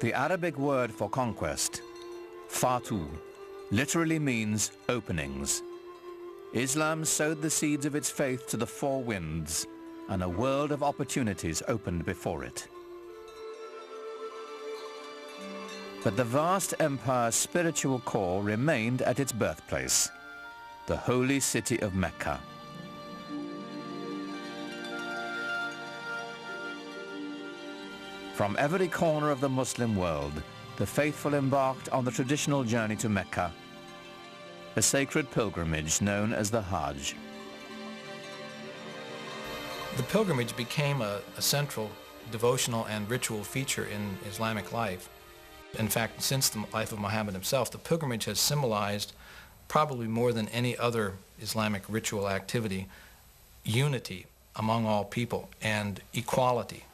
The Arabic word for conquest, fatu, literally means openings. Islam sowed the seeds of its faith to the four winds, and a world of opportunities opened before it. But the vast empire's spiritual core remained at its birthplace, the holy city of Mecca. From every corner of the Muslim world, the faithful embarked on the traditional journey to Mecca, a sacred pilgrimage known as the Hajj. The pilgrimage became a central devotional and ritual feature in Islamic life. In fact, since the life of Muhammad himself, the pilgrimage has symbolized, probably more than any other Islamic ritual activity, unity among all people and equality.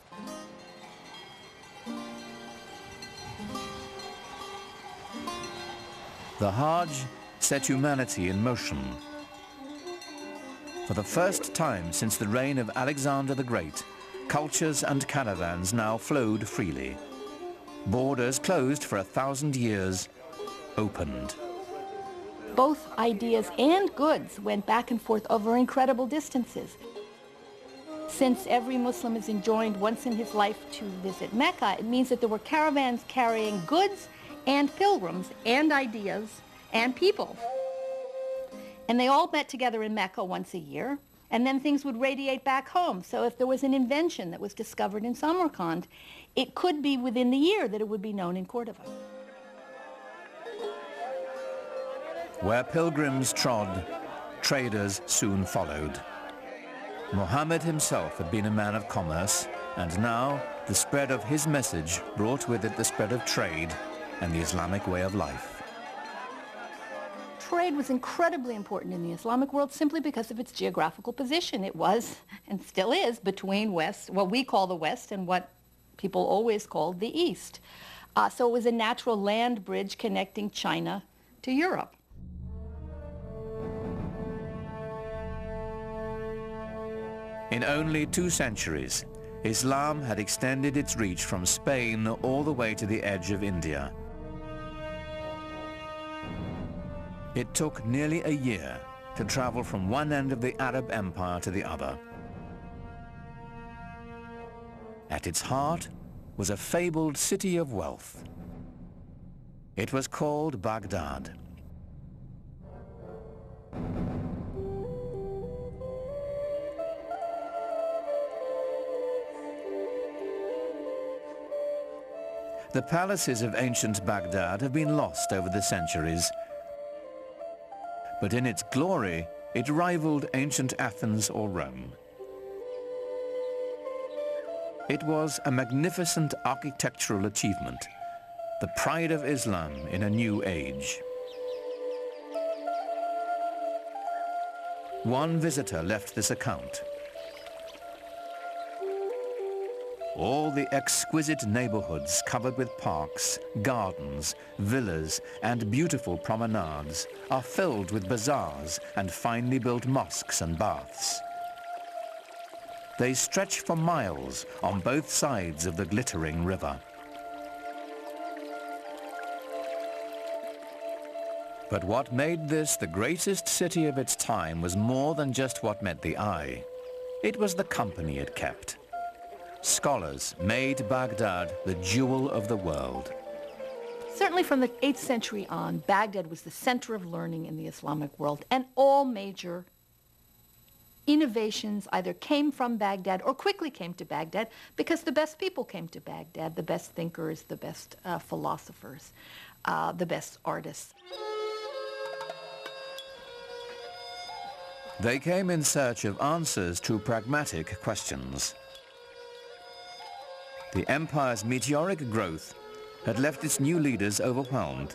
The Hajj set humanity in motion. For the first time since the reign of Alexander the Great, cultures and caravans now flowed freely. Borders closed for 1,000 years opened. Both ideas and goods went back and forth over incredible distances. Since every Muslim is enjoined once in his life to visit Mecca, it means that there were caravans carrying goods and pilgrims and ideas and people. And they all met together in Mecca once a year, and then things would radiate back home. So if there was an invention that was discovered in Samarkand, it could be within the year that it would be known in Cordova. Where pilgrims trod, traders soon followed. Muhammad himself had been a man of commerce, and now the spread of his message brought with it the spread of trade and the Islamic way of life. Trade was incredibly important in the Islamic world simply because of its geographical position. It was, and still is, between West, what we call the West, and what people always called the East. So it was a natural land bridge connecting China to Europe. In only 2 centuries, Islam had extended its reach from Spain all the way to the edge of India. It took nearly a year to travel from one end of the Arab Empire to the other. At its heart was a fabled city of wealth. It was called Baghdad. The palaces of ancient Baghdad have been lost over the centuries, but in its glory, it rivaled ancient Athens or Rome. It was a magnificent architectural achievement, the pride of Islam in a new age. One visitor left this account. All the exquisite neighborhoods covered with parks, gardens, villas, and beautiful promenades are filled with bazaars and finely built mosques and baths. They stretch for miles on both sides of the glittering river. But what made this the greatest city of its time was more than just what met the eye. It was the company it kept. Scholars made Baghdad the jewel of the world. Certainly from the 8th century on, Baghdad was the center of learning in the Islamic world, and all major innovations either came from Baghdad or quickly came to Baghdad because the best people came to Baghdad, the best thinkers, the best philosophers, the best artists. They came in search of answers to pragmatic questions. The empire's meteoric growth had left its new leaders overwhelmed.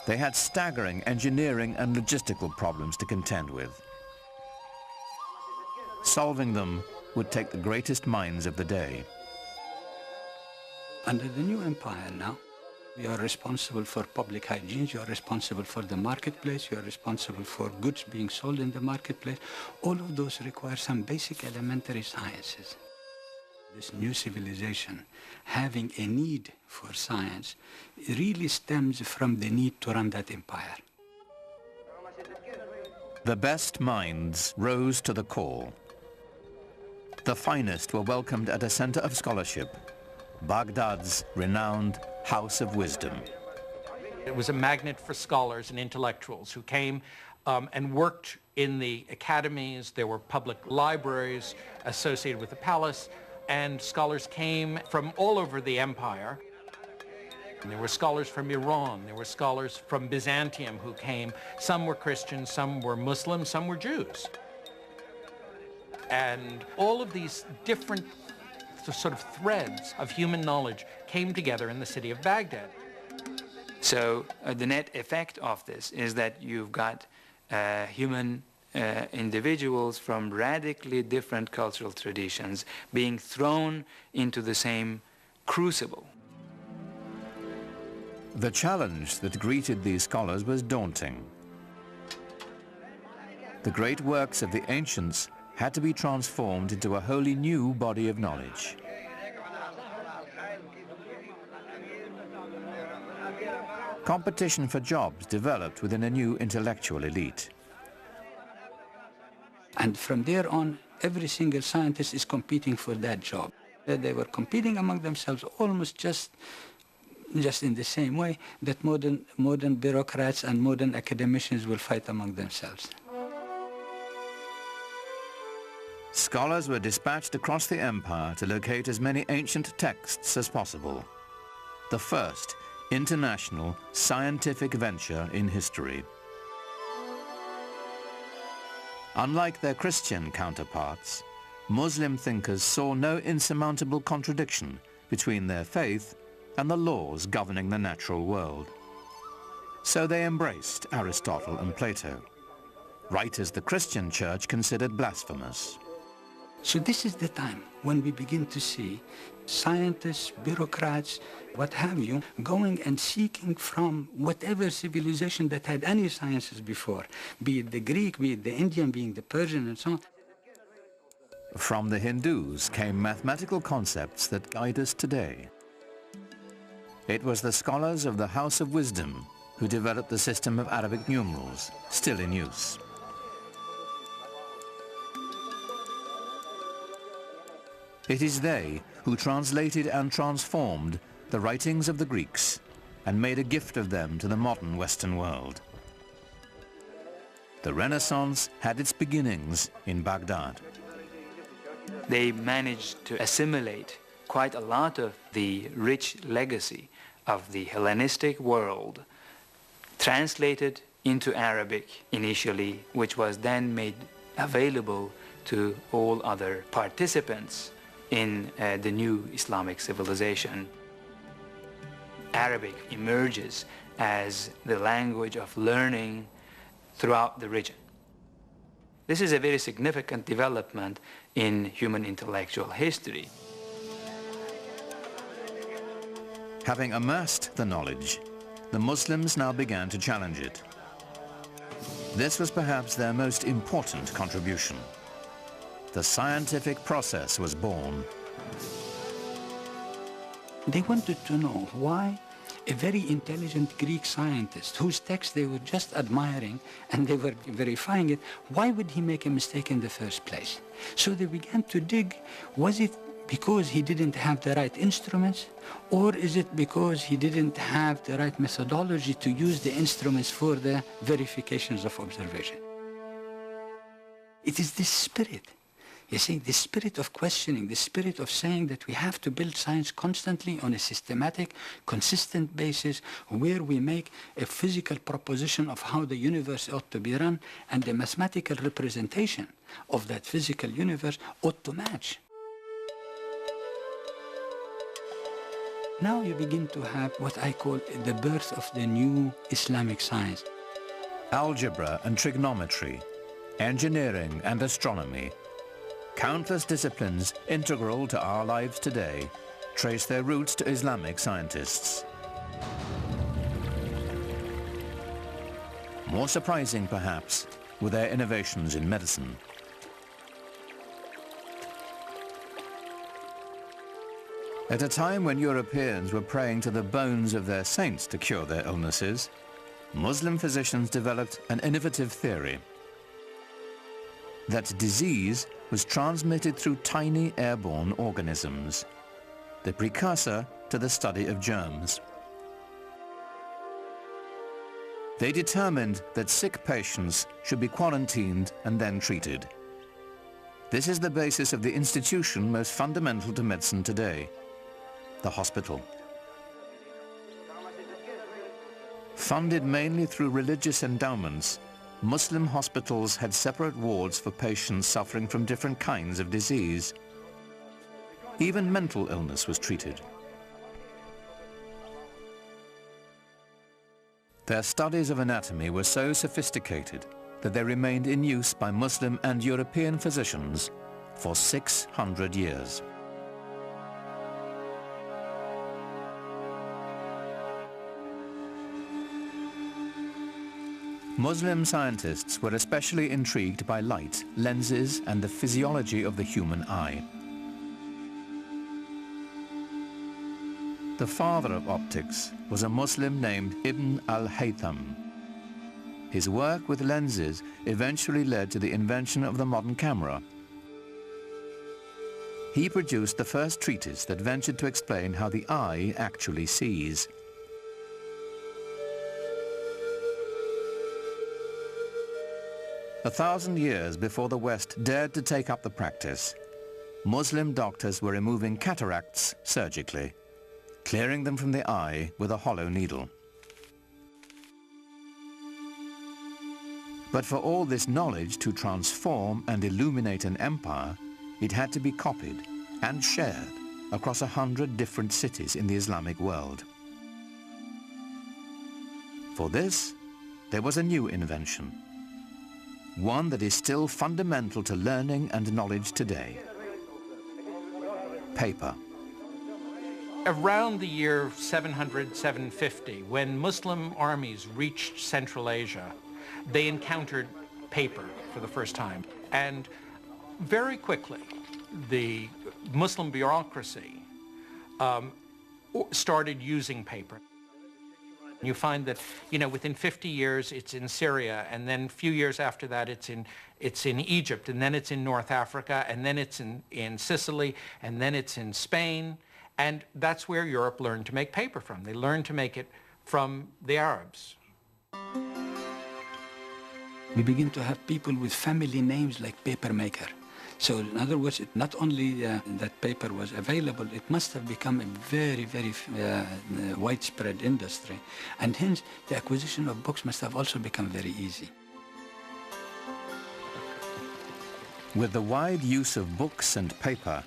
They had staggering engineering and logistical problems to contend with. Solving them would take the greatest minds of the day. Under the new empire now, you are responsible for public hygiene, you are responsible for the marketplace, you are responsible for goods being sold in the marketplace. All of those require some basic elementary sciences. This new civilization having a need for science really stems from the need to run that empire. The best minds rose to the call. The finest were welcomed at a center of scholarship, Baghdad's renowned House of Wisdom. It was a magnet for scholars and intellectuals who came and worked in the academies. There were public libraries associated with the palace, and scholars came from all over the empire. And there were scholars from Iran, there were scholars from Byzantium who came. Some were Christians, some were Muslims, some were Jews. And all of these different sort of threads of human knowledge came together in the city of Baghdad. So the net effect of this is that you've got human individuals from radically different cultural traditions being thrown into the same crucible. The challenge that greeted these scholars was daunting. The great works of the ancients had to be transformed into a wholly new body of knowledge. Competition for jobs developed within a new intellectual elite. And from there on, every single scientist is competing for that job. They were competing among themselves almost just in the same way that modern bureaucrats and modern academicians will fight among themselves. Scholars were dispatched across the empire to locate as many ancient texts as possible. The first international scientific venture in history. Unlike their Christian counterparts, Muslim thinkers saw no insurmountable contradiction between their faith and the laws governing the natural world. So they embraced Aristotle and Plato, writers the Christian church considered blasphemous. So this is the time when we begin to see scientists, bureaucrats, what have you, going and seeking from whatever civilization that had any sciences before, be it the Greek, be it the Indian, being the Persian, and so on. From the Hindus came mathematical concepts that guide us today. It was the scholars of the House of Wisdom who developed the system of Arabic numerals, still in use. It is they who translated and transformed the writings of the Greeks and made a gift of them to the modern Western world. The Renaissance had its beginnings in Baghdad. They managed to assimilate quite a lot of the rich legacy of the Hellenistic world, translated into Arabic initially, which was then made available to all other participants in the new Islamic civilization. Arabic emerges as the language of learning throughout the region. This is a very significant development in human intellectual history. Having amassed the knowledge, the Muslims now began to challenge it. This was perhaps their most important contribution. The scientific process was born. They wanted to know why a very intelligent Greek scientist, whose text they were just admiring and they were verifying it, why would he make a mistake in the first place? So they began to dig, was it because he didn't have the right instruments, or is it because he didn't have the right methodology to use the instruments for the verifications of observation? It is this spirit. You see, the spirit of questioning, the spirit of saying that we have to build science constantly on a systematic, consistent basis where we make a physical proposition of how the universe ought to be run, and the mathematical representation of that physical universe ought to match. Now you begin to have what I call the birth of the new Islamic science. Algebra and trigonometry, engineering and astronomy, countless disciplines integral to our lives today trace their roots to Islamic scientists. More surprising, perhaps, were their innovations in medicine. At a time when Europeans were praying to the bones of their saints to cure their illnesses, Muslim physicians developed an innovative theory that disease was transmitted through tiny airborne organisms, the precursor to the study of germs. They determined that sick patients should be quarantined and then treated. This is the basis of the institution most fundamental to medicine today, the hospital. Funded mainly through religious endowments, Muslim hospitals had separate wards for patients suffering from different kinds of disease. Even mental illness was treated. Their studies of anatomy were so sophisticated that they remained in use by Muslim and European physicians for 600 years. Muslim scientists were especially intrigued by light, lenses, and the physiology of the human eye. The father of optics was a Muslim named Ibn al-Haytham. His work with lenses eventually led to the invention of the modern camera. He produced the first treatise that ventured to explain how the eye actually sees. A 1,000 years before the West dared to take up the practice, Muslim doctors were removing cataracts surgically, clearing them from the eye with a hollow needle. But for all this knowledge to transform and illuminate an empire, it had to be copied and shared across 100 different cities in the Islamic world. For this, there was a new invention, one that is still fundamental to learning and knowledge today: paper. Around the year 700, 750, when Muslim armies reached Central Asia, they encountered paper for the first time. And very quickly, the Muslim bureaucracy started using paper. You find that, within 50 years it's in Syria, and then a few years after that it's in Egypt, and then it's in North Africa, and then it's in Sicily, and then it's in Spain. And that's where Europe learned to make paper from. They learned to make it from the Arabs. We begin to have people with family names like papermaker. So in other words, not only that paper was available, it must have become a very, very widespread industry. And hence, the acquisition of books must have also become very easy. With the wide use of books and paper,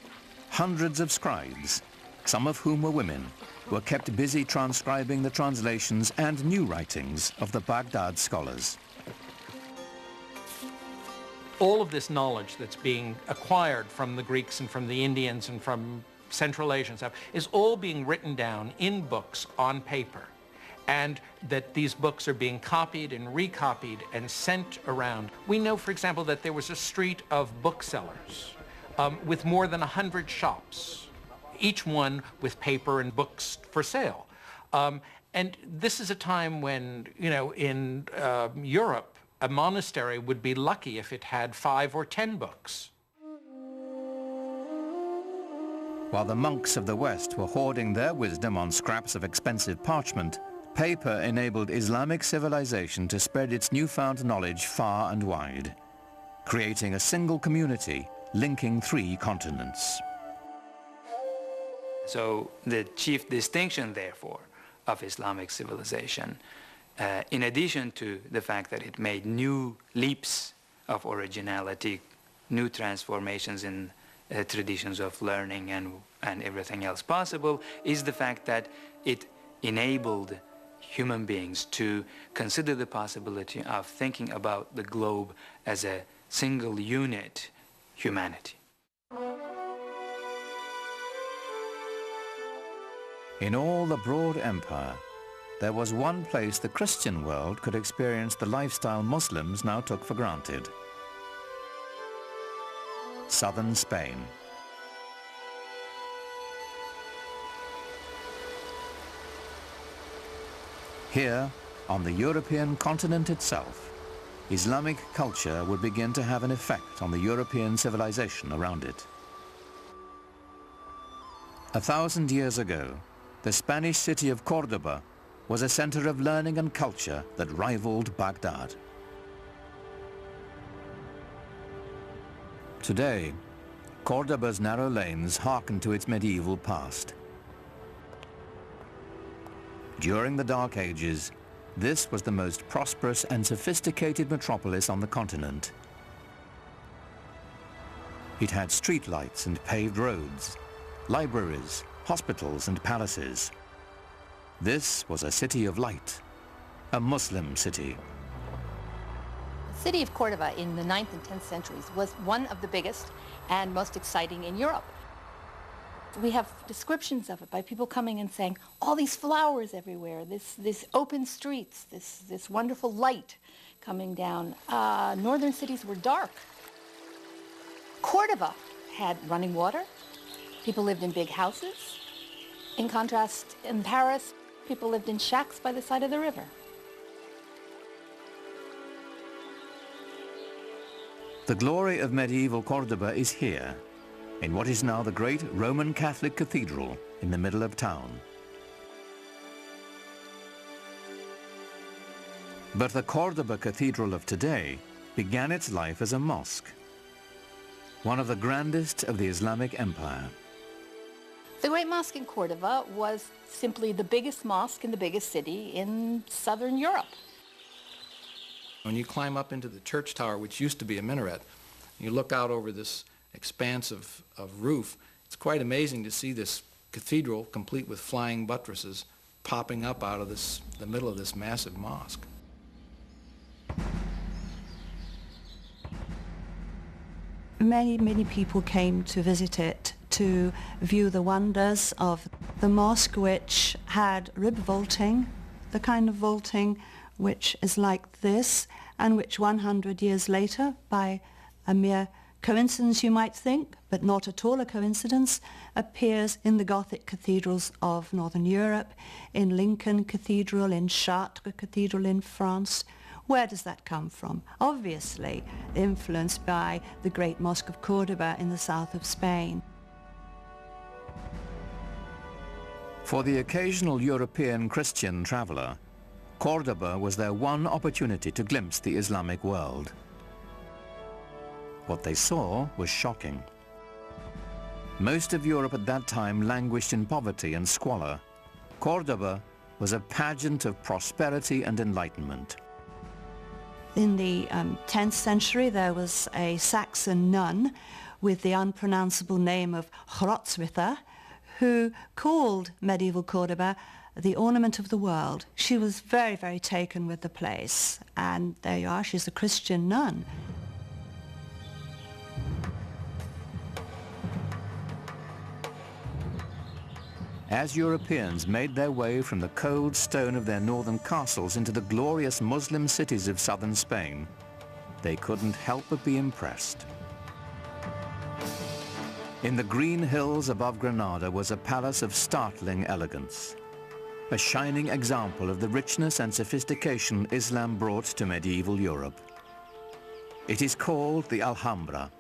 hundreds of scribes, some of whom were women, were kept busy transcribing the translations and new writings of the Baghdad scholars. All of this knowledge that's being acquired from the Greeks and from the Indians and from Central Asia and stuff is all being written down in books on paper, and that these books are being copied and recopied and sent around. We know, for example, that there was a street of booksellers with more than 100 shops, each one with paper and books for sale. And this is a time when, in Europe, a monastery would be lucky if it had 5 or 10 books. While the monks of the West were hoarding their wisdom on scraps of expensive parchment, paper enabled Islamic civilization to spread its newfound knowledge far and wide, creating a single community linking 3 continents. So the chief distinction, therefore, of Islamic civilization, in addition to the fact that it made new leaps of originality, new transformations in traditions of learning and everything else possible, is the fact that it enabled human beings to consider the possibility of thinking about the globe as a single unit, humanity. In all the broad empire, there was one place the Christian world could experience the lifestyle Muslims now took for granted: southern Spain. Here, on the European continent itself, Islamic culture would begin to have an effect on the European civilization around it. 1,000 years ago, the Spanish city of Cordoba was a center of learning and culture that rivaled Baghdad. Today, Cordoba's narrow lanes hearken to its medieval past. During the Dark Ages, this was the most prosperous and sophisticated metropolis on the continent. It had streetlights and paved roads, libraries, hospitals and palaces. This was a city of light, a Muslim city. The city of Cordoba in the 9th and 10th centuries was one of the biggest and most exciting in Europe. We have descriptions of it by people coming and saying, all these flowers everywhere, this open streets, this wonderful light coming down. Northern cities were dark. Cordoba had running water. People lived in big houses. In contrast, in Paris, people lived in shacks by the side of the river. The glory of medieval Cordoba is here, in what is now the great Roman Catholic Cathedral in the middle of town. But the Cordoba Cathedral of today began its life as a mosque, one of the grandest of the Islamic Empire. The Great Mosque in Cordoba was simply the biggest mosque in the biggest city in southern Europe. When you climb up into the church tower, which used to be a minaret, you look out over this expanse of roof, it's quite amazing to see this cathedral, complete with flying buttresses, popping up out of the middle of this massive mosque. Many people came to visit it to view the wonders of the mosque, which had rib vaulting, the kind of vaulting which is like this, and which 100 years later, by a mere coincidence you might think, but not at all a coincidence, appears in the Gothic cathedrals of Northern Europe, in Lincoln Cathedral, in Chartres Cathedral in France. Where does that come from? Obviously influenced by the great Mosque of Cordoba in the south of Spain. For the occasional European Christian traveler, Cordoba was their one opportunity to glimpse the Islamic world. What they saw was shocking. Most of Europe at that time languished in poverty and squalor. Cordoba was a pageant of prosperity and enlightenment. In the 10th century, there was a Saxon nun with the unpronounceable name of Hroswitha, who called medieval Cordoba the ornament of the world. She was very taken with the place, and there you are, she's a Christian nun. As Europeans made their way from the cold stone of their northern castles into the glorious Muslim cities of southern Spain, they couldn't help but be impressed. In the green hills above Granada was a palace of startling elegance, a shining example of the richness and sophistication Islam brought to medieval Europe. It is called the Alhambra.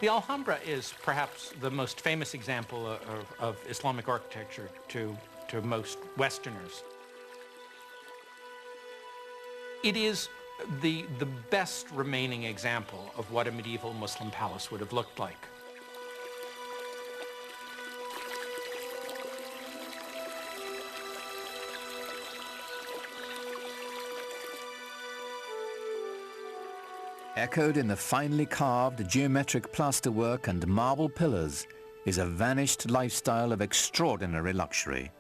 The Alhambra is perhaps the most famous example of Islamic architecture to most Westerners. It is the best remaining example of what a medieval Muslim palace would have looked like. Echoed in the finely carved geometric plasterwork and marble pillars is a vanished lifestyle of extraordinary luxury.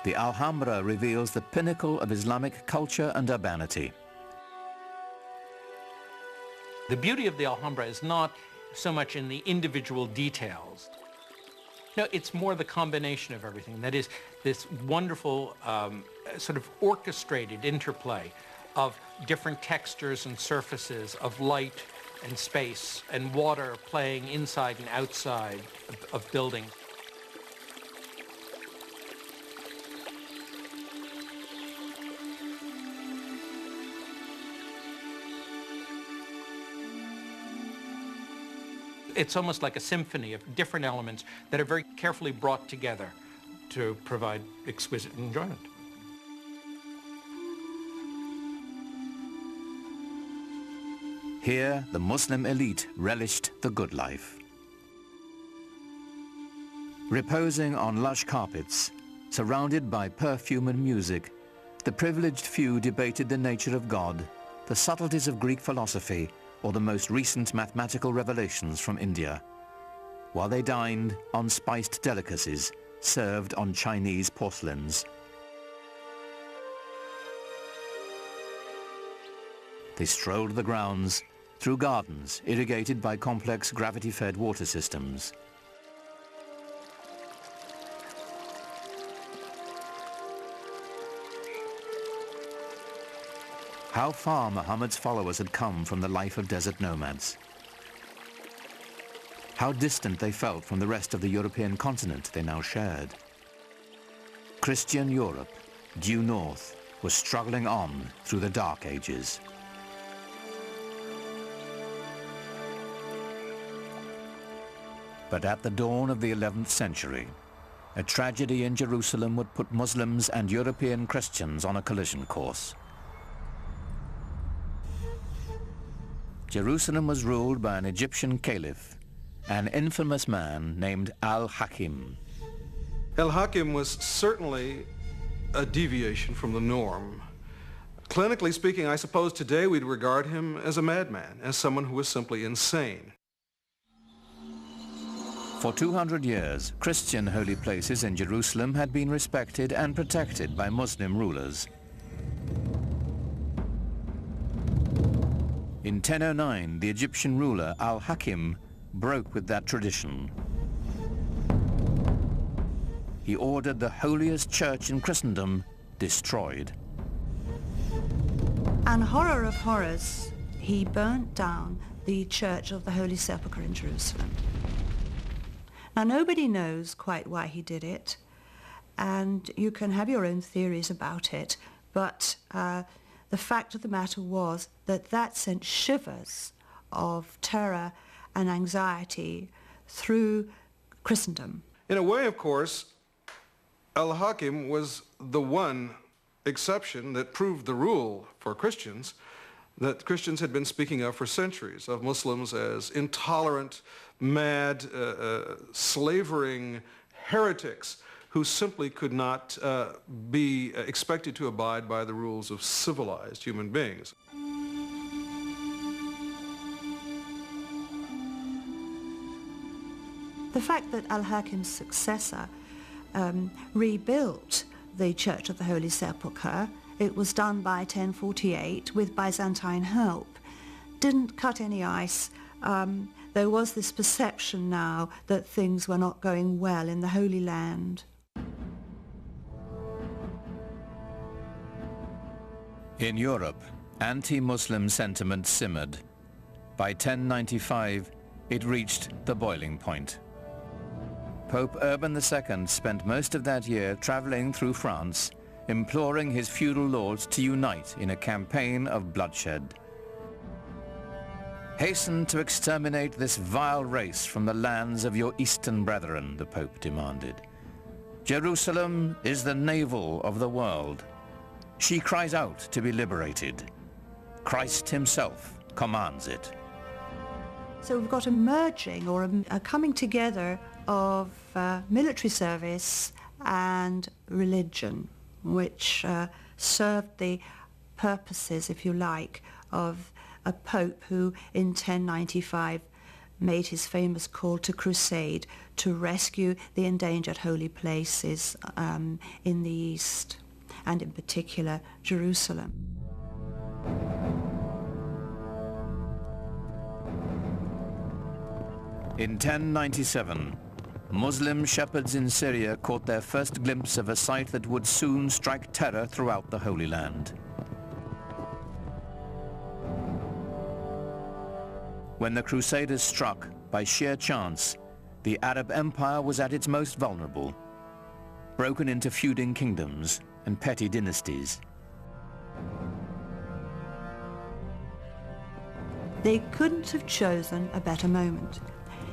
The Alhambra reveals the pinnacle of Islamic culture and urbanity. The beauty of the Alhambra is not so much in the individual details. No, it's more the combination of everything. That is, this wonderful sort of orchestrated interplay of different textures and surfaces, of light and space and water playing inside and outside of buildings. It's almost like a symphony of different elements that are very carefully brought together to provide exquisite enjoyment. Here, the Muslim elite relished the good life. Reposing on lush carpets, surrounded by perfume and music, the privileged few debated the nature of God, the subtleties of Greek philosophy, or the most recent mathematical revelations from India, while they dined on spiced delicacies served on Chinese porcelains. They strolled the grounds through gardens irrigated by complex gravity-fed water systems. How far Muhammad's followers had come from the life of desert nomads. How distant they felt from the rest of the European continent they now shared. Christian Europe, due north, was struggling on through the Dark Ages. But at the dawn of the 11th century, a tragedy in Jerusalem would put Muslims and European Christians on a collision course. Jerusalem was ruled by an Egyptian caliph, an infamous man named Al-Hakim. Al-Hakim was certainly a deviation from the norm. Clinically speaking, I suppose today we'd regard him as a madman, as someone who was simply insane. For 200 years, Christian holy places in Jerusalem had been respected and protected by Muslim rulers. In 1009, the Egyptian ruler Al-Hakim broke with that tradition. He ordered the holiest church in Christendom destroyed. And horror of horrors, he burnt down the Church of the Holy Sepulchre in Jerusalem. Now, nobody knows quite why he did it, and you can have your own theories about it, but the fact of the matter was that that sent shivers of terror and anxiety through Christendom. In a way, of course, Al-Hakim was the one exception that proved the rule for Christians that Christians had been speaking of for centuries, of Muslims as intolerant, mad, slavering heretics who simply could not be expected to abide by the rules of civilized human beings. The fact that Al-Hakim's successor rebuilt the Church of the Holy Sepulchre, it was done by 1048 with Byzantine help, didn't cut any ice. There was this perception now that things were not going well in the Holy Land. In Europe, anti-Muslim sentiment simmered. By 1095, it reached the boiling point. Pope Urban II spent most of that year traveling through France, imploring his feudal lords to unite in a campaign of bloodshed. Hasten to exterminate this vile race from the lands of your Eastern brethren, the Pope demanded. Jerusalem is the navel of the world. She cries out to be liberated. Christ himself commands it. So we've got a merging or a coming together of military service and religion, which served the purposes, if you like, of a pope who in 1095 made his famous call to crusade to rescue the endangered holy places in the East, and in particular Jerusalem. In 1097, Muslim shepherds in Syria caught their first glimpse of a sight that would soon strike terror throughout the Holy Land. When the Crusaders struck, by sheer chance, the Arab Empire was at its most vulnerable, broken into feuding kingdoms and petty dynasties. They couldn't have chosen a better moment,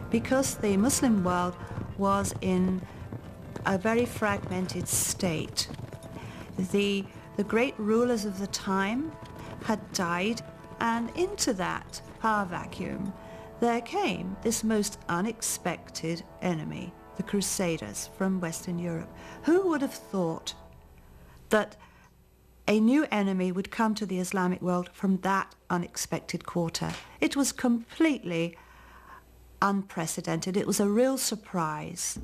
because the Muslim world was in a very fragmented state. The great rulers of the time had died, and into that power vacuum there came this most unexpected enemy, the Crusaders from Western Europe. Who would have thought that a new enemy would come to the Islamic world from that unexpected quarter? It was completely unprecedented. It was a real surprise.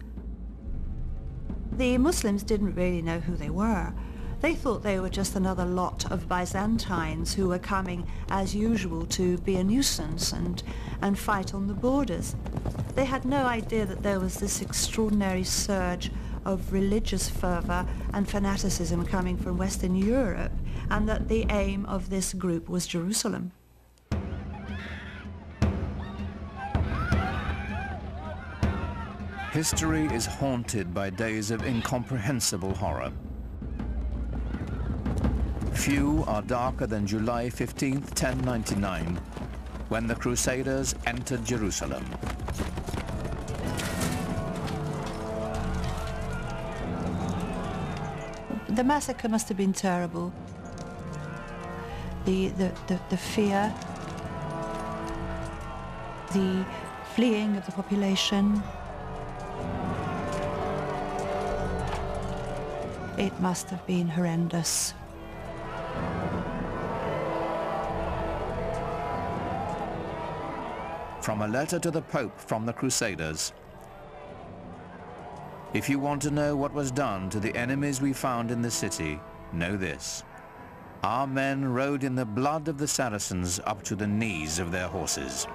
The Muslims didn't really know who they were. They thought they were just another lot of Byzantines who were coming, as usual, to be a nuisance and fight on the borders. They had no idea that there was this extraordinary surge of religious fervor and fanaticism coming from Western Europe, and that the aim of this group was Jerusalem. History is haunted by days of incomprehensible horror. Few are darker than July 15th, 1099, when the Crusaders entered Jerusalem. The massacre must have been terrible. The fear, the fleeing of the population. It must have been horrendous. From a letter to the Pope from the Crusaders. If you want to know what was done to the enemies we found in the city, know this. Our men rode in the blood of the Saracens up to the knees of their horses.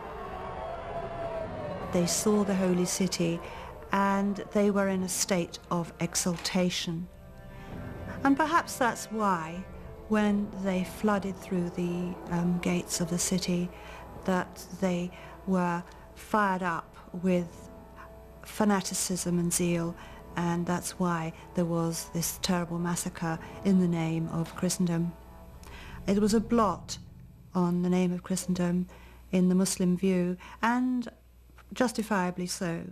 They saw the holy city and they were in a state of exultation. And perhaps that's why, when they flooded through the gates of the city, that they were fired up with fanaticism and zeal, and that's why there was this terrible massacre in the name of Christendom. It was a blot on the name of Christendom in the Muslim view, and justifiably so.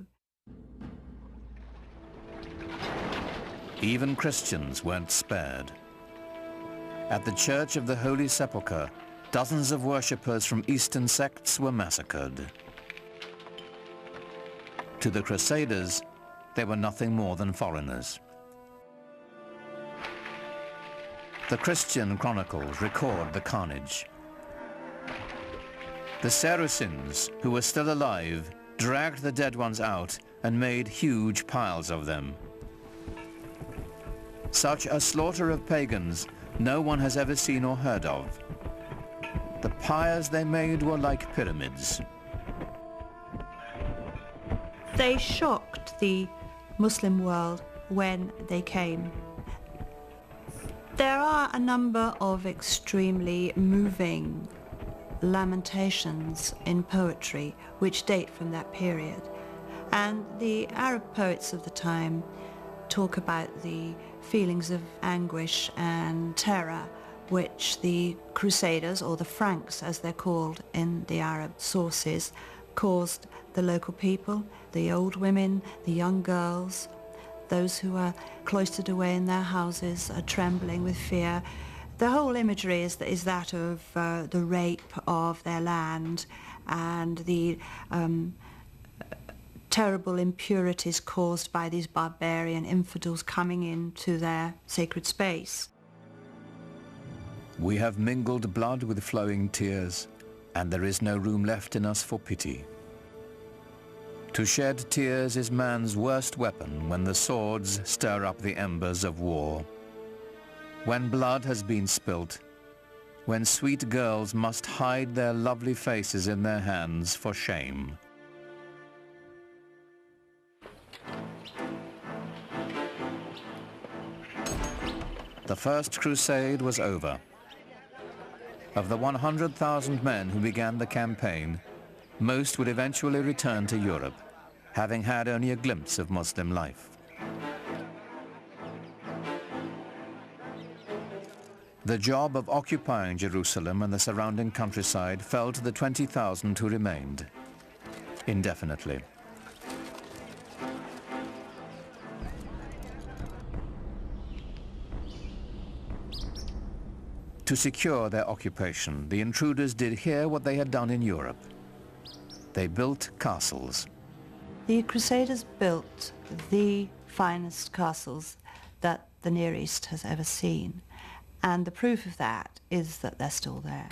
Even Christians weren't spared. At the Church of the Holy Sepulchre, dozens of worshippers from Eastern sects were massacred. To the Crusaders, they were nothing more than foreigners. The Christian chronicles record the carnage. The Saracens, who were still alive, dragged the dead ones out and made huge piles of them. Such a slaughter of pagans no one has ever seen or heard of. The pyres they made were like pyramids. They shocked the Muslim world when they came. There are a number of extremely moving lamentations in poetry which date from that period. And the Arab poets of the time talk about the feelings of anguish and terror which the Crusaders, or the Franks as they're called in the Arab sources, caused the local people, the old women, the young girls, those who are cloistered away in their houses, are trembling with fear. The whole imagery is that of the rape of their land and the terrible impurities caused by these barbarian infidels coming into their sacred space. We have mingled blood with flowing tears, and there is no room left in us for pity. To shed tears is man's worst weapon when the swords stir up the embers of war. When blood has been spilt, when sweet girls must hide their lovely faces in their hands for shame. The First Crusade was over. Of the 100,000 men who began the campaign, most would eventually return to Europe, having had only a glimpse of Muslim life. The job of occupying Jerusalem and the surrounding countryside fell to the 20,000 who remained, indefinitely. To secure their occupation, the intruders did here what they had done in Europe. They built castles. The Crusaders built the finest castles that the Near East has ever seen, and the proof of that is that they're still there.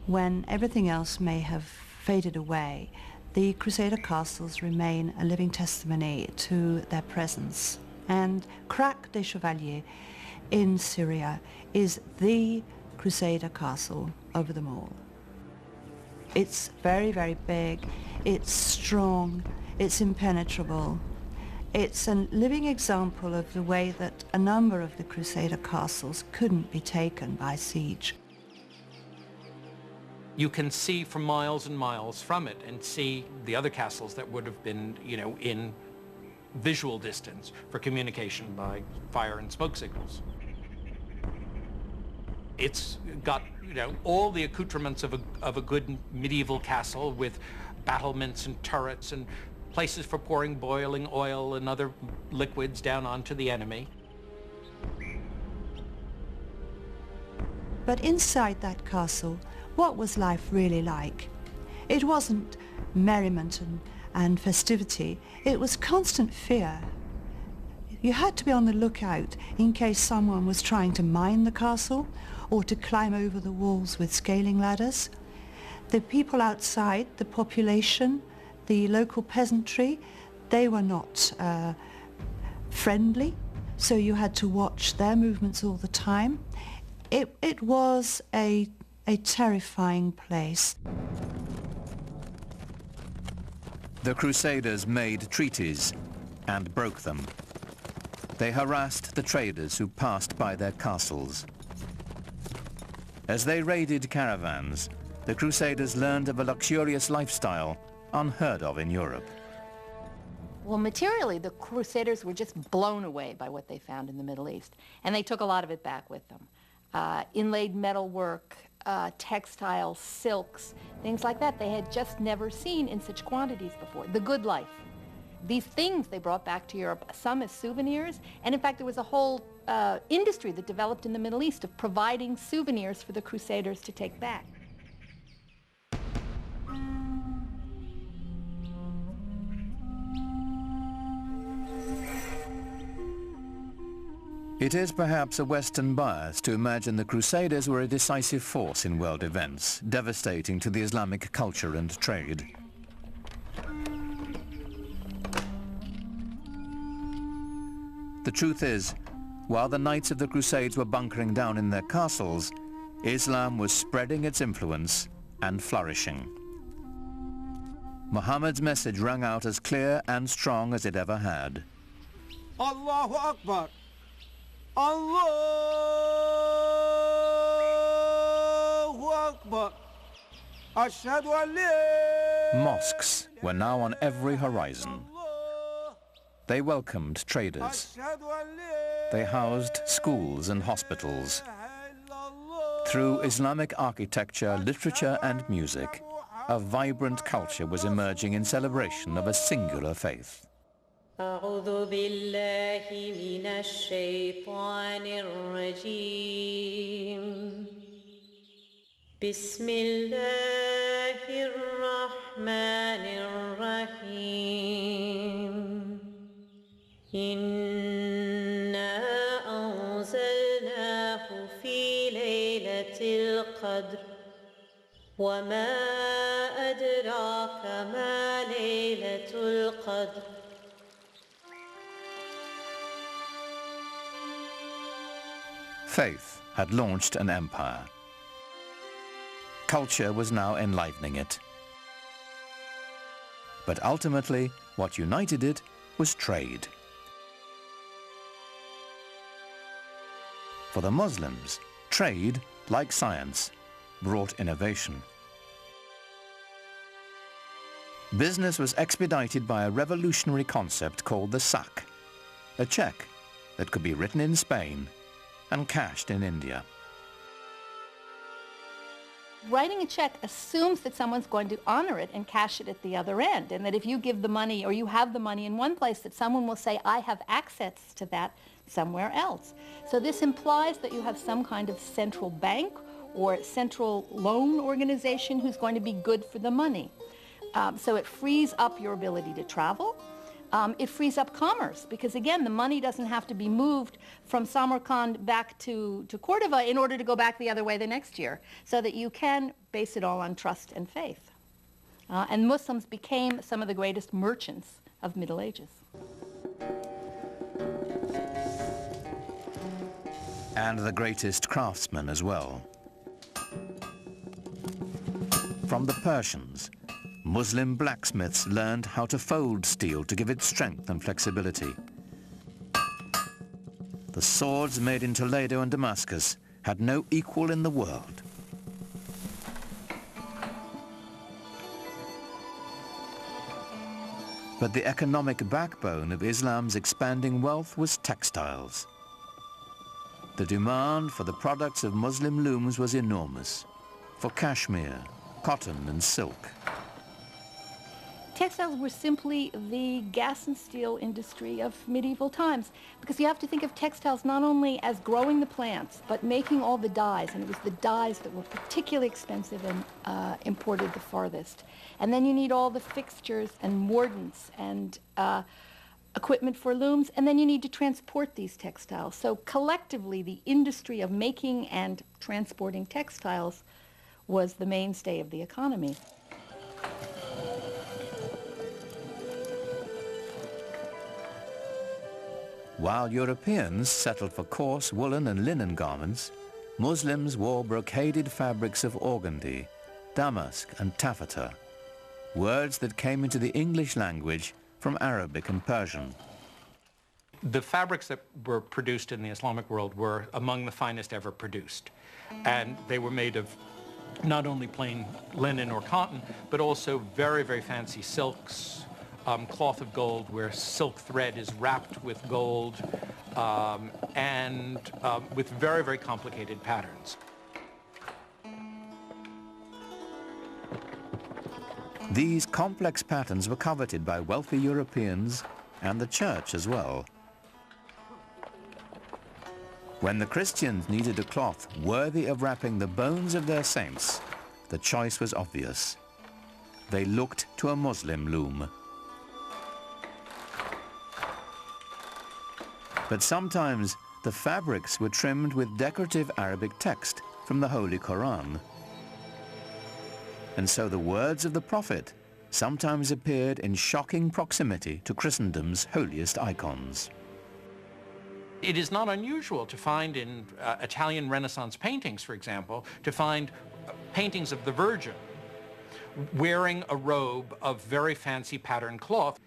When everything else may have faded away, the Crusader castles remain a living testimony to their presence. And Crac des Chevaliers in Syria is the Crusader castle over them all. It's very, very big, it's strong, it's impenetrable. It's a living example of the way that a number of the Crusader castles couldn't be taken by siege. You can see for miles and miles from it and see the other castles that would have been, in visual distance for communication by fire and smoke signals. It's got, all the accoutrements of a good medieval castle with battlements and turrets and places for pouring boiling oil and other liquids down onto the enemy. But inside that castle, what was life really like? It wasn't merriment and festivity, it was constant fear. You had to be on the lookout in case someone was trying to mine the castle or to climb over the walls with scaling ladders. The people outside, the population, the local peasantry, they were not friendly, so you had to watch their movements all the time. It was a terrifying place. The Crusaders made treaties and broke them. They harassed the traders who passed by their castles. As they raided caravans, the Crusaders learned of a luxurious lifestyle unheard of in Europe. Well, materially, the Crusaders were just blown away by what they found in the Middle East, and they took a lot of it back with them. Inlaid metalwork, textiles, silks, things like that they had just never seen in such quantities before. The good life. These things they brought back to Europe, some as souvenirs, and in fact there was a whole industry that developed in the Middle East of providing souvenirs for the Crusaders to take back. It is perhaps a Western bias to imagine the Crusaders were a decisive force in world events, devastating to the Islamic culture and trade. The truth is, while the knights of the Crusades were bunkering down in their castles, Islam was spreading its influence and flourishing. Muhammad's message rang out as clear and strong as it ever had. Allahu Akbar! Allahu Akbar! Ashhadu an la Mosques were now on every horizon. They welcomed traders. They housed schools and hospitals. Through Islamic architecture, literature and music, a vibrant culture was emerging in celebration of a singular faith. أعوذ بالله من الشيطان الرجيم بسم الله الرحمن الرحيم إنا أنزلناه في ليلة القدر وما أدراك ما ليلة القدر Faith had launched an empire. Culture was now enlivening it. But ultimately, what united it was trade. For the Muslims, trade, like science, brought innovation. Business was expedited by a revolutionary concept called the sak, a cheque that could be written in Spain and cashed in India. Writing a check assumes that someone's going to honor it and cash it at the other end, and that if you give the money or you have the money in one place, that someone will say, I have access to that somewhere else. So this implies that you have some kind of central bank or central loan organization who's going to be good for the money. So it frees up your ability to travel. It frees up commerce because, again, the money doesn't have to be moved from Samarkand back to Cordoba in order to go back the other way the next year, so that you can base it all on trust and faith. And Muslims became some of the greatest merchants of Middle Ages. And the greatest craftsmen as well. From the Persians, Muslim blacksmiths learned how to fold steel to give it strength and flexibility. The swords made in Toledo and Damascus had no equal in the world. But the economic backbone of Islam's expanding wealth was textiles. The demand for the products of Muslim looms was enormous, for cashmere, cotton and silk. Textiles were simply the gas and steel industry of medieval times, because you have to think of textiles not only as growing the plants, but making all the dyes, and it was the dyes that were particularly expensive and imported the farthest. And then you need all the fixtures and mordants and equipment for looms, and then you need to transport these textiles. So collectively, the industry of making and transporting textiles was the mainstay of the economy. While Europeans settled for coarse woolen and linen garments, Muslims wore brocaded fabrics of organdie, damask and taffeta, words that came into the English language from Arabic and Persian. The fabrics that were produced in the Islamic world were among the finest ever produced. And they were made of not only plain linen or cotton, but also very, very fancy silks, cloth of gold where silk thread is wrapped with gold, and with very, very complicated patterns. These complex patterns were coveted by wealthy Europeans and the church as well. When the Christians needed a cloth worthy of wrapping the bones of their saints, the choice was obvious. They looked to a Muslim loom. But sometimes the fabrics were trimmed with decorative Arabic text from the Holy Quran. And so the words of the Prophet sometimes appeared in shocking proximity to Christendom's holiest icons. It is not unusual to find in Italian Renaissance paintings, for example, to find paintings of the Virgin wearing a robe of very fancy patterned cloth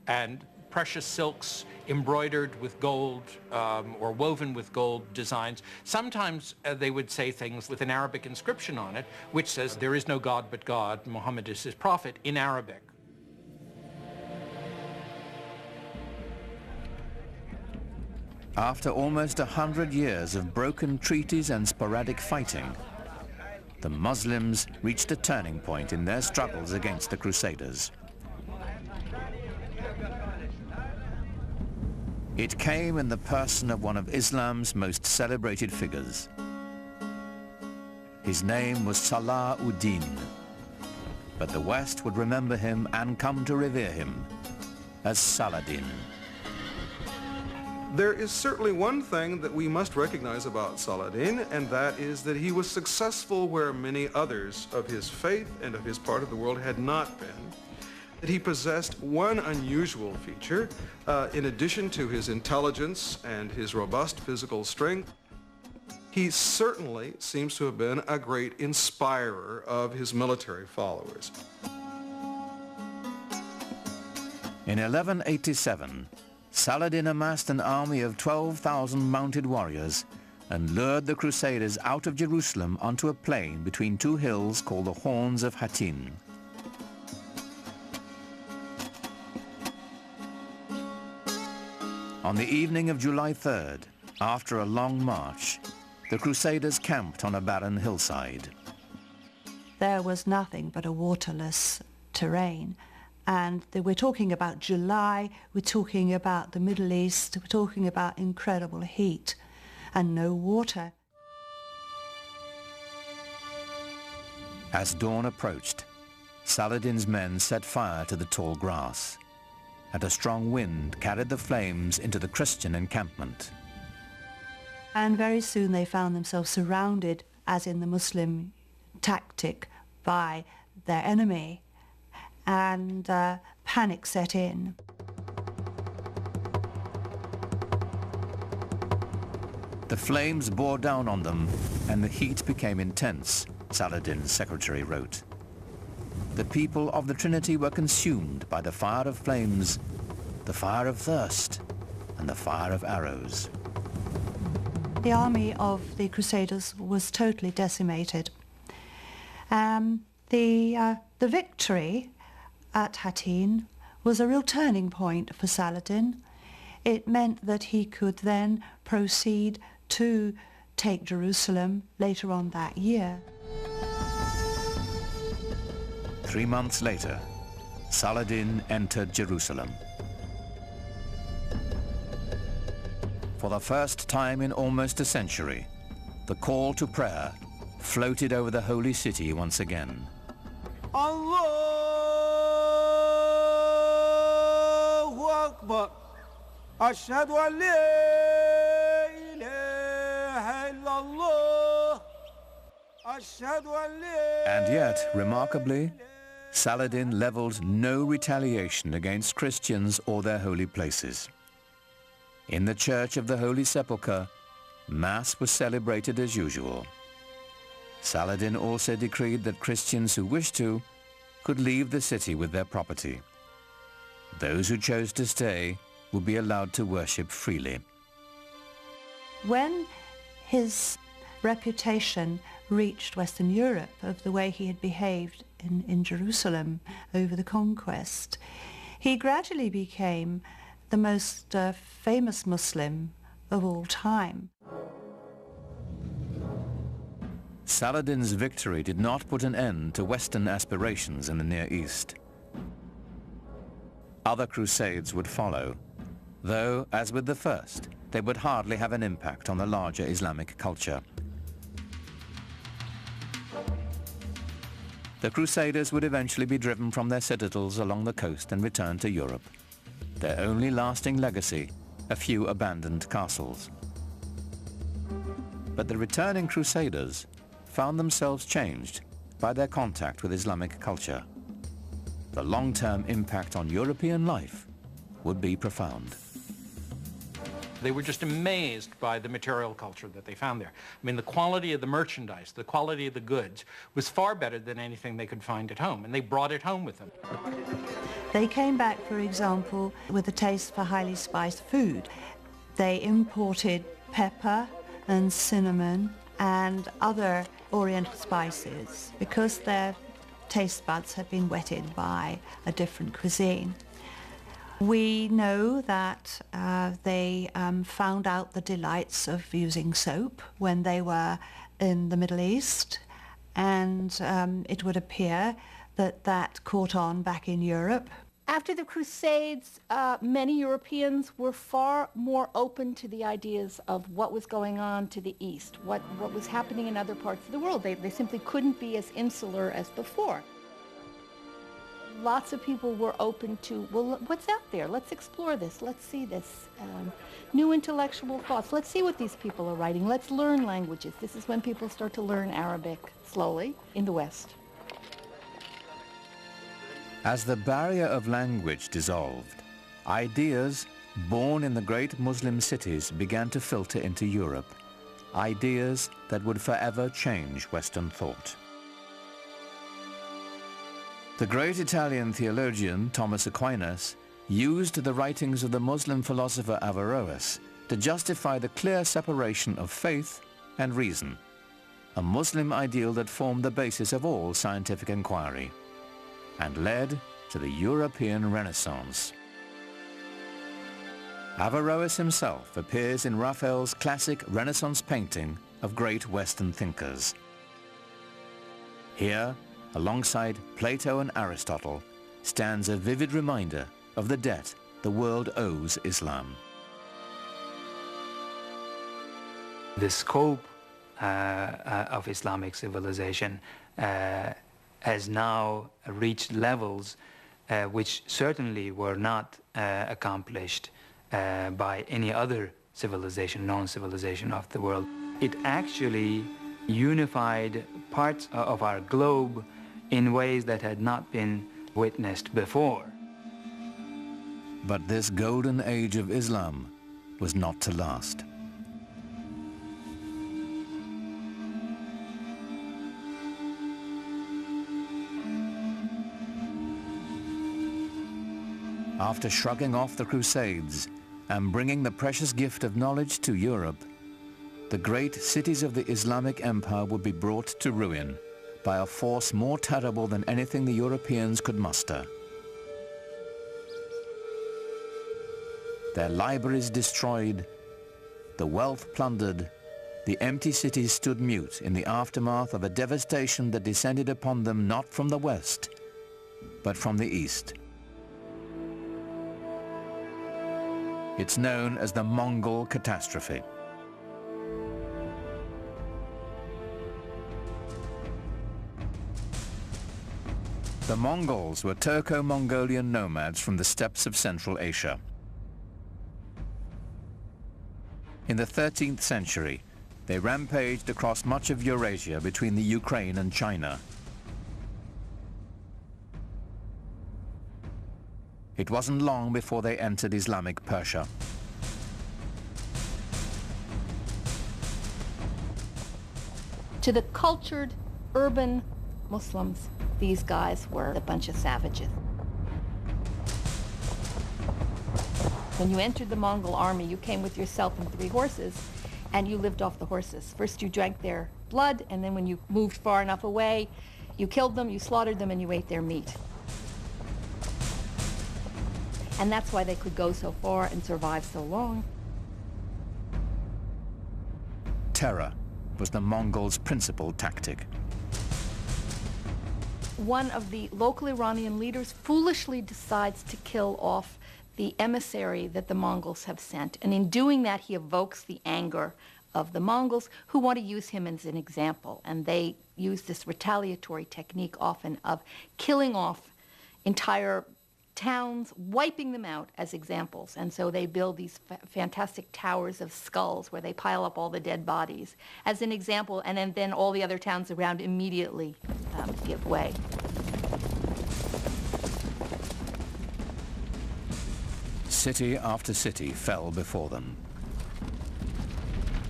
and precious silks embroidered with gold or woven with gold designs. Sometimes they would say things with an Arabic inscription on it, which says, "There is no God but God, Muhammad is his prophet," in Arabic. After almost 100 years of broken treaties and sporadic fighting, the Muslims reached a turning point in their struggles against the Crusaders. It came in the person of one of Islam's most celebrated figures. His name was Salah ud-Din, but the West would remember him and come to revere him as Saladin. There is certainly one thing that we must recognize about Saladin, and that is that he was successful where many others of his faith and of his part of the world had not been. That he possessed one unusual feature, in addition to his intelligence and his robust physical strength. He certainly seems to have been a great inspirer of his military followers. In 1187, Saladin amassed an army of 12,000 mounted warriors and lured the Crusaders out of Jerusalem onto a plain between two hills called the Horns of Hattin. On the evening of July 3rd, after a long march, the Crusaders camped on a barren hillside. There was nothing but a waterless terrain. And we're talking about July, we're talking about the Middle East, we're talking about incredible heat and no water. As dawn approached, Saladin's men set fire to the tall grass, and a strong wind carried the flames into the Christian encampment. And very soon they found themselves surrounded, as in the Muslim tactic, by their enemy, and panic set in. The flames bore down on them, and the heat became intense, Saladin's secretary wrote. The people of the Trinity were consumed by the fire of flames, the fire of thirst, and the fire of arrows. The army of the Crusaders was totally decimated. The victory at Hattin was a real turning point for Saladin. It meant that he could then proceed to take Jerusalem later on that year. 3 months later, Saladin entered Jerusalem. For the first time in almost a century, the call to prayer floated over the holy city once again. Allahu Akbar. Ashhadu an la ilaha illallah. Ashhadu an la. And yet, remarkably, Saladin leveled no retaliation against Christians or their holy places. In the Church of the Holy Sepulchre, Mass was celebrated as usual. Saladin also decreed that Christians who wished to could leave the city with their property. Those who chose to stay would be allowed to worship freely. When his reputation reached Western Europe of the way he had behaved in Jerusalem over the conquest, he gradually became the most famous Muslim of all time. Saladin's victory did not put an end to Western aspirations in the Near East. Other crusades would follow, though, as with the first, they would hardly have an impact on the larger Islamic culture. The Crusaders would eventually be driven from their citadels along the coast and return to Europe. Their only lasting legacy, a few abandoned castles. But the returning Crusaders found themselves changed by their contact with Islamic culture. The long-term impact on European life would be profound. They were just amazed by the material culture that they found there. I mean, the quality of the merchandise, the quality of the goods was far better than anything they could find at home, and they brought it home with them. They came back, for example, with a taste for highly spiced food. They imported pepper and cinnamon and other Oriental spices because their taste buds had been whetted by a different cuisine. We know that they found out the delights of using soap when they were in the Middle East, and it would appear that that caught on back in Europe. After the Crusades, many Europeans were far more open to the ideas of what was going on to the East, what was happening in other parts of the world. They simply couldn't be as insular as before. Lots of people were open to, well, what's out there? Let's explore this. Let's see this. New intellectual thoughts. Let's see what these people are writing. Let's learn languages. This is when people start to learn Arabic slowly in the West. As the barrier of language dissolved, ideas born in the great Muslim cities began to filter into Europe, ideas that would forever change Western thought. The great Italian theologian Thomas Aquinas used the writings of the Muslim philosopher Averroes to justify the clear separation of faith and reason, a Muslim ideal that formed the basis of all scientific inquiry and led to the European Renaissance. Averroes himself appears in Raphael's classic Renaissance painting of great Western thinkers. Here, alongside Plato and Aristotle, stands a vivid reminder of the debt the world owes Islam. The scope of Islamic civilization has now reached levels which certainly were not accomplished by any other civilization, known civilization of the world. It actually unified parts of our globe in ways that had not been witnessed before. But this golden age of Islam was not to last. After shrugging off the Crusades and bringing the precious gift of knowledge to Europe, the great cities of the Islamic Empire would be brought to ruin by a force more terrible than anything the Europeans could muster. Their libraries destroyed, the wealth plundered, the empty cities stood mute in the aftermath of a devastation that descended upon them not from the west, but from the east. It's known as the Mongol catastrophe. The Mongols were Turco-Mongolian nomads from the steppes of Central Asia. In the 13th century, they rampaged across much of Eurasia between the Ukraine and China. It wasn't long before they entered Islamic Persia. To the cultured, urban Muslims, these guys were a bunch of savages. When you entered the Mongol army, you came with yourself and 3 horses, and you lived off the horses. First you drank their blood, and then when you moved far enough away, you killed them, you slaughtered them, and you ate their meat. And that's why they could go so far and survive so long. Terror was the Mongols' principal tactic. One of the local Iranian leaders foolishly decides to kill off the emissary that the Mongols have sent. And in doing that, he evokes the anger of the Mongols, who want to use him as an example. And they use this retaliatory technique often of killing off entire towns, wiping them out as examples. And so they build these fantastic towers of skulls where they pile up all the dead bodies as an example, and then all the other towns around immediately give way. City after city fell before them.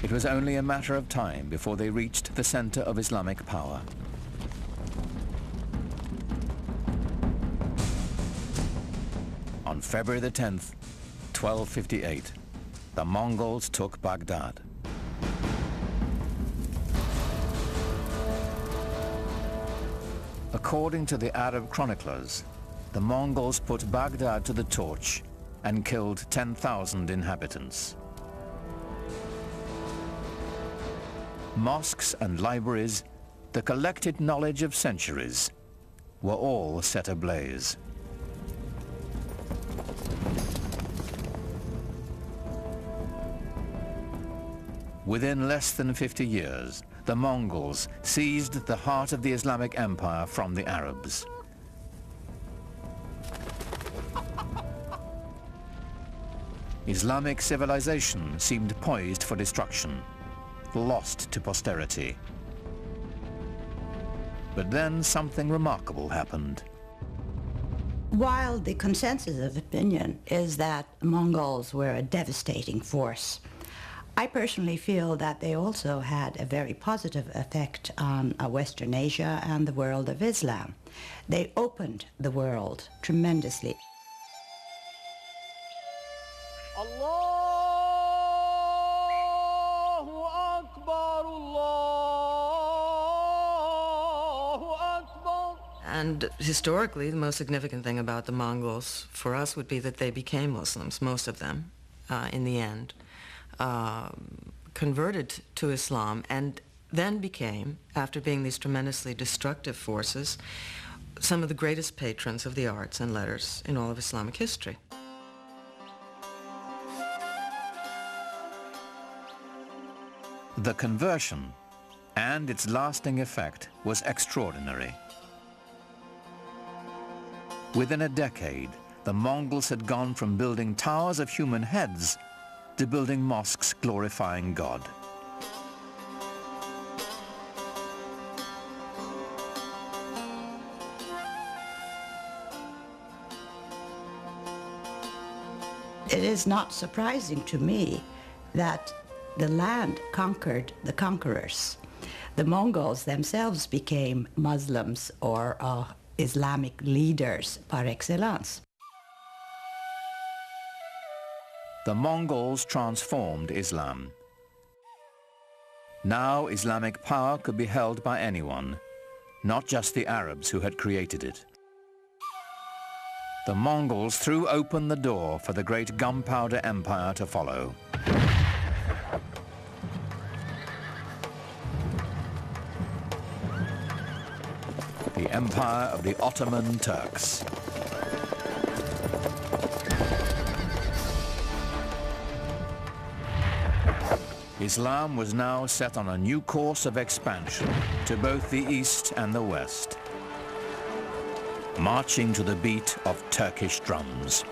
It was only a matter of time before they reached the center of Islamic power. On February the 10th, 1258, the Mongols took Baghdad. According to the Arab chroniclers, the Mongols put Baghdad to the torch and killed 10,000 inhabitants. Mosques and libraries, the collected knowledge of centuries, were all set ablaze. Within less than 50 years, the Mongols seized the heart of the Islamic Empire from the Arabs. Islamic civilization seemed poised for destruction, lost to posterity. But then something remarkable happened. While the consensus of opinion is that Mongols were a devastating force, I personally feel that they also had a very positive effect on Western Asia and the world of Islam. They opened the world tremendously. Allah And historically, the most significant thing about the Mongols for us would be that they became Muslims, most of them, in the end, converted to Islam, and then became, after being these tremendously destructive forces, some of the greatest patrons of the arts and letters in all of Islamic history. The conversion and its lasting effect was extraordinary. Within a decade, the Mongols had gone from building towers of human heads to building mosques glorifying God. It is not surprising to me that the land conquered the conquerors. The Mongols themselves became Muslims or Islamic leaders par excellence. The Mongols transformed Islam. Now Islamic power could be held by anyone, not just the Arabs who had created it. The Mongols threw open the door for the great gunpowder empire to follow. The empire of the Ottoman Turks. Islam was now set on a new course of expansion to both the East and the West, marching to the beat of Turkish drums.